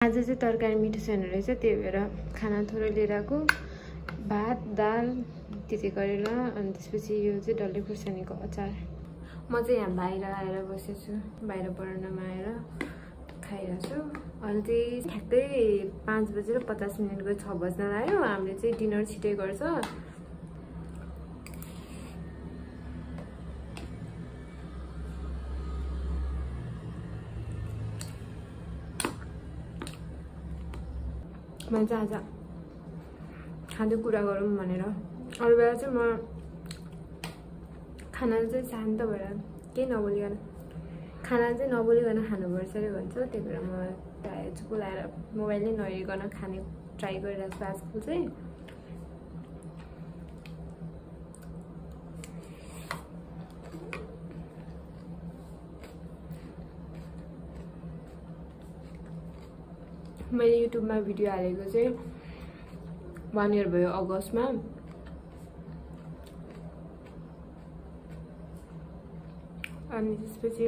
आज चाहिँ तरकारी मिठो छैन रहेछ, त्यही भएर खाना थोरै लिएर आएको। भात, दाल, त्यति गरेर, अनि त्यसपछि यो चाहिँ डल्ले खुर्सानीको अचार। म चाहिँ यहाँ बाहिर आएर बसेको छु, बाहिर बरन्डामा आएर खाइरहेको छु। अहिले चाहिँ ठ्याक्कै 5:50 6 बज्न लाग्यो। हामीले चाहिँ डिनर छिटै गर्छ। मैले चाहिँ आज खाँदै कुरा गरौँ भनेर, अरू बेला चाहिँ म खाना चाहिँ शान्त भएर केही नबोलिकन खाना चाहिँ नबोलिकन खानुपर्छ अरे भन्छ। त्यही भएर म प्रायः चुप लाएर मोबाइल नै नहेरिकन खाने ट्राई गरिरहेको छु आजकल चाहिँ। मैले युट्युबमा भिडियो हालेको चाहिँ 1 इयर भयो अगस्तमा। अनि त्यसपछि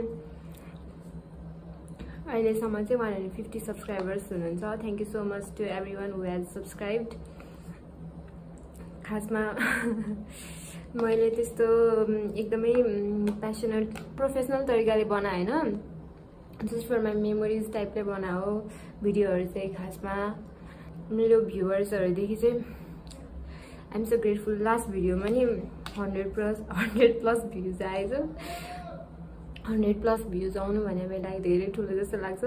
अहिलेसम्म चाहिँ 150 सब्सक्राइबर्स हुनुहुन्छ। Thank you so much to every one who has subscribed. खासमा मैले त्यस्तो एकदमै प्यासनेट प्रोफेसनल तरिकाले बनाएँ होइन, जस्ट फर माई मेमोरिज टाइपले बनाओ भिडियोहरू चाहिँ। खासमा मेरो भ्युवर्सहरूदेखि चाहिँ I am so grateful. Last भिडियोमा नि 100+ भ्युज आएछ। 100+ भ्युज आउनु भने मलाई धेरै ठुलो जस्तो लाग्छ।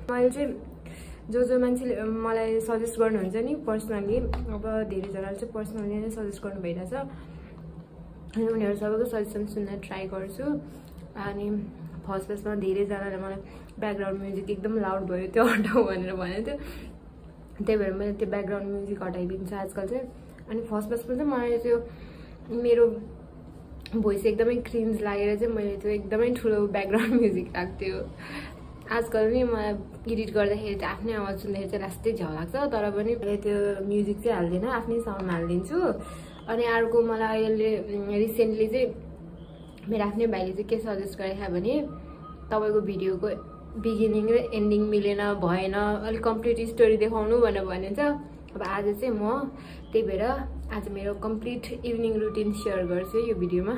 मैले चाहिँ जो मान्छेले मलाई सजेस्ट गर्नुहुन्छ नि पर्सनली, अब धेरैजनाले चाहिँ पर्सनली नै सजेस्ट गर्नु भइरहेछ, अनि उनीहरू सबैको सजेसन सुन्न ट्राई गर्छु। अनि फर्स्टमा धेरैजनाले मलाई ब्याकग्राउन्ड म्युजिक एकदम लाउड भयो त्यो हटाऊ भनेर भनेको थियो, त्यही भएर मैले त्यो ब्याकग्राउन्ड म्युजिक हटाइदिन्छु आजकल चाहिँ। अनि फर्स्टमा चाहिँ मलाई त्यो मेरो भोइस एकदमै क्रिन्ज लागेर चाहिँ मैले त्यो एकदमै ठुलो ब्याकग्राउन्ड म्युजिक राखेको थियो। आजकल नि मलाई एडिट गर्दाखेरि चाहिँ आफ्नै आवाज सुन्दाखेरि चाहिँ लास्टै झ्याउ लाग्छ, तर पनि मैले त्यो म्युजिक चाहिँ हाल्दिनँ, आफ्नै साउन्डमा हालिदिन्छु। अनि अर्को मलाई अहिले रिसेन्टली चाहिँ मेरो आफ्नै भाइले चाहिँ के सजेस्ट गरेको भने तपाईँको भिडियोको बिगिनिङ र एन्डिङ मिलेन भएन, अलिक कम्प्लिट स्टोरी देखाउनु भनेर भनिन्छ। अब आज चाहिँ म त्यही भएर आज मेरो कम्प्लिट इभिनिङ रुटिन सेयर गर्छु यो भिडियोमा।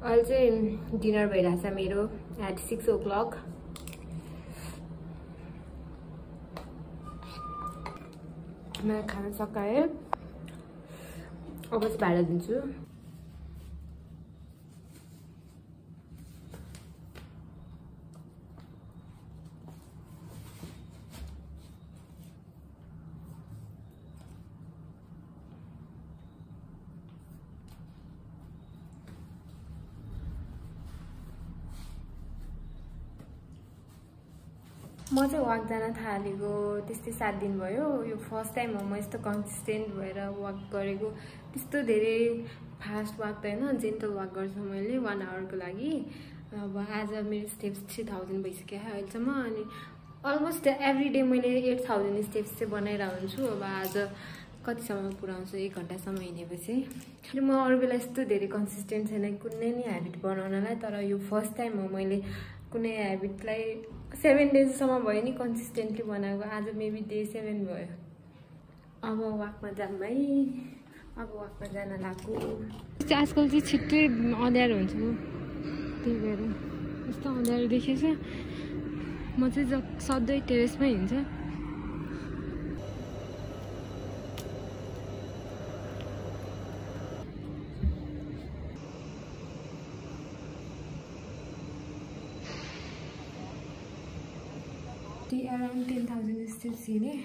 अहिले चाहिँ डिनर भइरहेछ मेरो एट 6 o'clock। मैं खाना सकाएँ, अब चाहिँ भाडा दिन्छु। म चाहिँ वाक जान थालेको त्यस्तै 7 दिन भयो। यो फर्स्ट टाइम हो म यस्तो कन्सिस्टेन्ट भएर वाक गरेको। त्यस्तो धेरै फास्ट वाक त होइन, जेन्टल वाक गर्छु मैले 1 आवरको लागि। अब आज मेरो स्टेप्स 3000 भइसक्यो अहिलेसम्म। अनि अलमोस्ट एभ्री डे मैले 8000 स्टेप्स चाहिँ बनाइरहेको हुन्छु। अब आज कतिसम्म पुऱ्याउँछु, 1 घन्टासम्म हिँडेपछि। म अरू बेला यस्तो धेरै कन्सिस्टेन्ट छैन कुनै नि ह्याबिट बनाउनलाई, तर यो फर्स्ट टाइम हो मैले कुनै ह्याबिटलाई 7 डेजसम्म भयो नि कन्सिस्टेन्टली बनाएको। आज मेबी डे 7 भयो। अब वाकमा जाऊँ है, अब वाकमा जान लाग्यो। आजकल चाहिँ छिट्टै अँध्यारो हुन्छ, त्यही भएर यस्तो अँध्यारो देखेछ। म चाहिँ सधैँ टेरेसमै हिँड्छ। अराउन्ड 10,000 स्टेप्स हिँडेँ।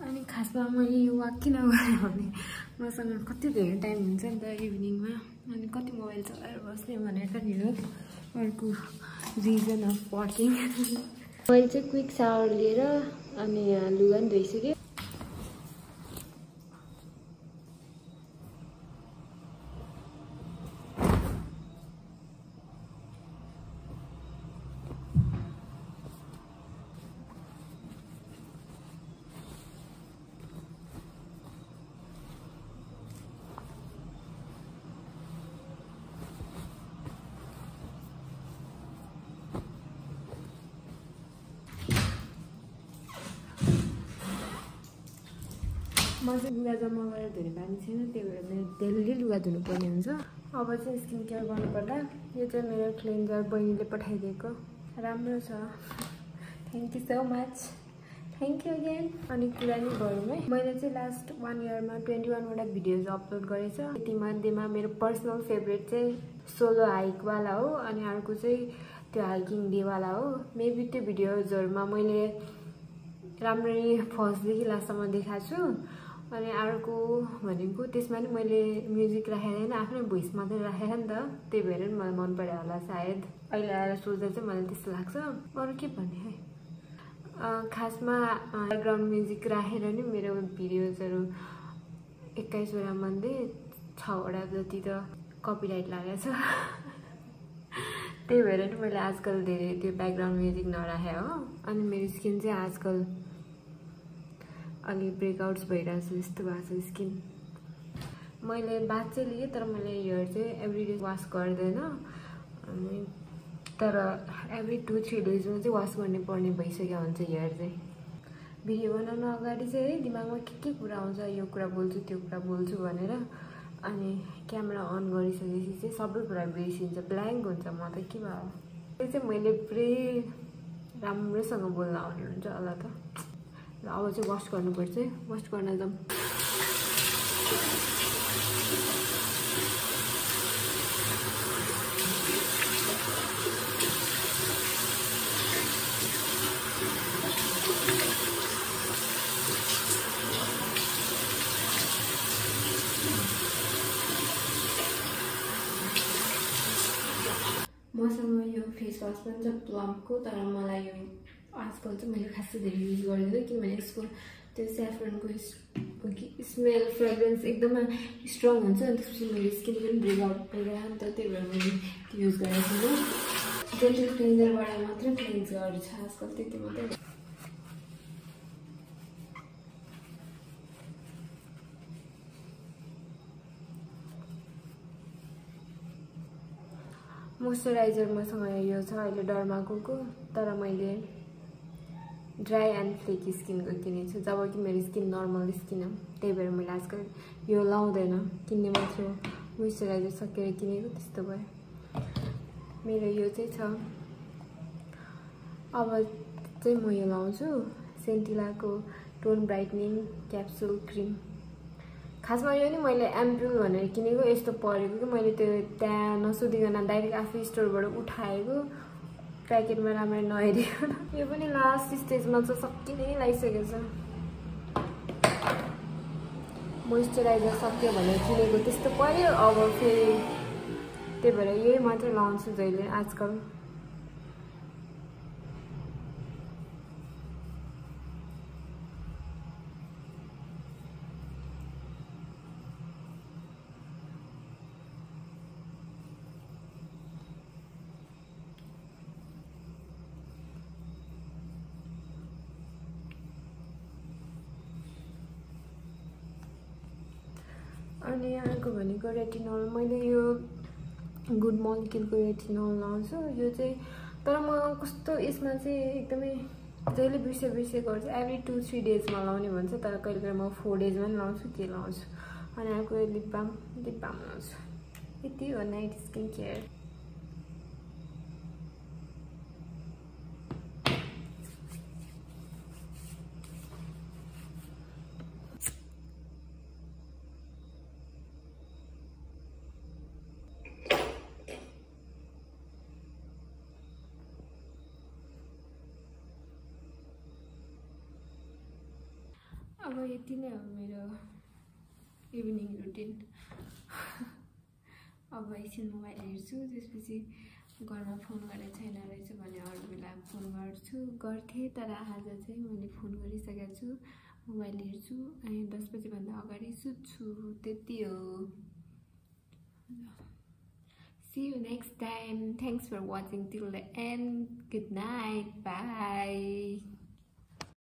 अनि खासमा मैले यो वाक किन गरेँ भने मसँग कति धेरै टाइम हुन्छ नि त इभिनिङमा, अनि कति मोबाइल चलाएर बस्ने भनेर त नि हो अर्को रिजन अफ वाकिङ। मैले चाहिँ क्विक सावर लिएर अनि लुगा पनि धोइसकेँ। म चाहिँ लुगा जम्मा गरेर धुने बानी छैन, त्यही भएर मेरो डेली लुगा धुनुपर्ने हुन्छ। अब चाहिँ स्किन केयर गर्नुपर्दा यो चाहिँ मेरो क्लिन्जर बहिनीले पठाइदिएको राम्रो छ। Thank you so much, thank you again. अनि कुरा नि गरौँ है, मैले चाहिँ लास्ट 1 इयरमा 21वटा भिडियोज अपलोड गरेछ। तीमध्येमा मेरो पर्सनल फेभरेट चाहिँ सोलो हाइकवाला हो, अनि अर्को चाहिँ त्यो हाइकिङ डेवाला हो। मेबी त्यो भिडियोजहरूमा मैले राम्ररी फर्स्टदेखि लास्टसम्म देखाएको छु। अनि अर्को भनेको त्यसमा नि मैले म्युजिक राखेर होइन, आफ्नै भोइस मात्रै राखेर नि त, त्यही भएर नि मलाई मन पऱ्यो होला सायद। अहिले आएर सोच्दा चाहिँ मलाई त्यस्तो लाग्छ। अरू के भन्ने है, खासमा ब्याकग्राउन्ड म्युजिक राखेर नि मेरो भिडियोजहरू 21वटा मध्ये 6वटा जति त कपिराइट लागेको छ। त्यही भएर नि मैले आजकल धेरै त्यो ब्याकग्राउन्ड म्युजिक नराखे हो। अनि मेरो स्किन चाहिँ आजकल अलि ब्रेकआउट्स भइरहेको छ जस्तो भएको छ स्किन। मैले बाथ चाहिँ लिएँ, तर मैले हेयर चाहिँ एभ्रिडे वास गर्दैन। अनि तर एभ्री 2-3 डेजमा चाहिँ वास गर्नै पर्ने भइसक्यो हुन्छ हेयर चाहिँ। भिडियो बनाउनु अगाडि चाहिँ है दिमागमा के कुरा आउँछ, यो कुरा बोल्छु त्यो कुरा बोल्छु भनेर, अनि क्यामेरा अन गरिसकेपछि चाहिँ सबै कुरा बिर्सिन्छ, ब्ल्याङ्क हुन्छ। म त के भयो, त्यो चाहिँ मैले पुरै राम्रोसँग बोल्न आउनु हुन्छ होला त। ल अब चाहिँ वास गर्नुपर्छ है, वास गर्न जाऊँ। मसँग यो फेस वास पनि छ प्लमको, तर मलाई यो आजकल चाहिँ मैले खासै धेरै युज गर्दिनँ, किनभने यसको त्यो स्याफ्रनको स्मेल फ्रेग्रेन्स एकदमै स्ट्रङ हुन्छ। अनि त्यसपछि मेरो स्किन पनि ब्रेकआउट भइरहेको नि त, त्यही भएर मैले त्यो युज गरेको छु। जेन्टल क्लिन्जरबाट मात्रै क्लिन्ज गर्छ आजकल, त्यति मात्रै। मोइस्चराइजर मसँग यो छ अहिले डर्माको, तर मैले ड्राई एन्ड फ्लेकी स्किनको किनेको छु, जब कि मेरो स्किन नर्मल स्किन हो। त्यही भएर मैले आजकल यो लाउँदैन, किन्ने मात्र हो। मोइस्चराइजर सकेर किनेको त्यस्तो भयो। मेरो यो चाहिँ छ। अब चाहिँ म यो लाउँछु सेन्टिलाको टोन ब्राइटनिङ क्याप्सुल क्रिम। खासमा यो नि मैले एम्पुल भनेर किनेको, यस्तो परेको कि मैले त्यो त्यहाँ नसोधिकन डाइरेक्ट आफै स्टोरबाट उठाएको, प्याकेटमा राम्ररी नहेरेको। यो पनि लास्ट स्टेजमा चाहिँ सकिनै लागिसकेको छ। मोइस्चराइजर सक्यो भनेर किनेको त्यस्तो पर्यो, अब फेरि त्यही भएर यही मात्रै लाउँछु जहिले आजकल। अनि अर्को भनेको रेटिनल। मैले यो गुड मोलिक्युलको रेटिनल लाउँछु। यो चाहिँ तर म कस्तो यसमा चाहिँ एकदमै जहिले बिर्से गर्छु, एभ्री 2-3 डेजमा लाउने भन्छ, तर कहिले कहिले म 4 डेजमा पनि लाउँछु, के लाउँछु। अनि अर्को लिप बाम लाउँछु। यति हो नाइट स्किन केयर। अब यति नै हो मेरो इभिनिङ रुटिन। अब एकछिन मोबाइल हेर्छु, त्यसपछि घरमा फोन गरेर छैन रहेछ भने अरू बेला फोन गर्थेँ, तर आज चाहिँ मैले फोन गरिसकेको छु, मोबाइल हेर्छु, अनि 10 बजीभन्दा अगाडि सुत्छु। त्यति हो। See you next time. Thanks for watching till the end. Good night. Bye.